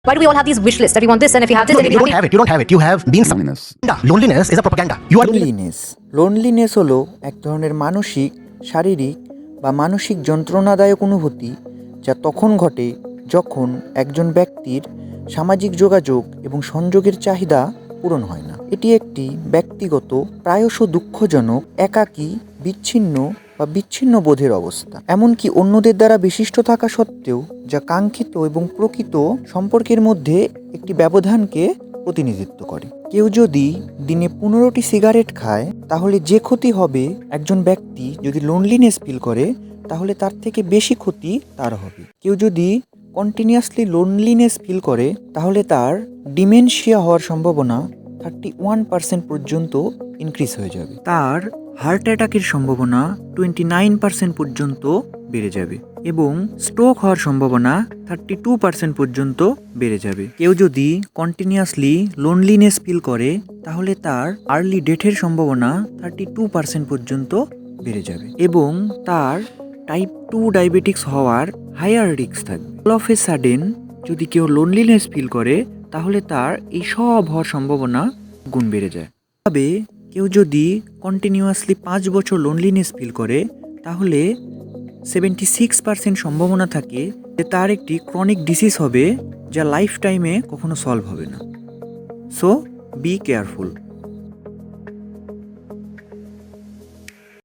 Why do we all have these wish lists that we want this and if you have this No, and if you you don't have it. You don't have it. You have been loneliness. Loneliness is a propaganda. You are loneliness হলো এক ধরনের মানসিক, শারীরিক বা মানসিক যন্ত্রণাদায়ক অনুভূতি যা তখন ঘটে যখন একজন ব্যক্তির সামাজিক যোগাযোগ এবং সংযোগের চাহিদা পূরণ হয় না। এটি একটি ব্যক্তিগত, প্রায়শ দুঃখজনক, একাকী, বিচ্ছিন্ন বা বিচ্ছিন্ন বোধের অবস্থা, এমনকি অন্যদের দ্বারা বিশিষ্ট থাকা সত্ত্বেও, যা কাঙ্ক্ষিত এবং প্রকৃত সম্পর্কের মধ্যে একটি ব্যবধানকে প্রতিনিধিত্ব করে। কেউ যদি দিনে 15টি সিগারেট খায় তাহলে যে ক্ষতি হবে, একজন ব্যক্তি যদি লোনলিনেস ফিল করে তাহলে তার থেকে বেশি ক্ষতি তার হবে। কেউ যদি কন্টিনিউয়াসলি লোনলিনেস ফিল করে তাহলে তার ডিমেনশিয়া হওয়ার সম্ভাবনা 31% পর্যন্ত ইনক্রিজ হয়ে যাবে। তার হার্ট অ্যাটাকের সম্ভাবনা 29% পর্যন্ত বেড়ে যাবে এবং স্ট্রোক হওয়ার সম্ভাবনা 32% পর্যন্ত বেড়ে যাবে। কেউ যদি কন্টিনিউয়াসলি লোনলিনেস ফিল করে তাহলে তার আর্লি ডেথের সম্ভাবনা 32% পর্যন্ত বেড়ে যাবে এবং তার টাইপ 2 ডায়াবেটিক্স হওয়ার হায়ার রিস্ক থাকবে। অল অফ এ সাডেন যদি কেউ লোনলিনেস ফিল করে তাহলে তার এই সব হওয়ার সম্ভাবনা গুণ বেড়ে যায়। তবে কেউ যদি কন্টিনিউয়াসলি 5 বছর লোনলিনেস ফিল করে তাহলে 76% সম্ভাবনা থাকে যে তার একটি ক্রনিক ডিসিজ হবে যা লাইফ টাইমে কখনো সলভ হবে না। So be careful.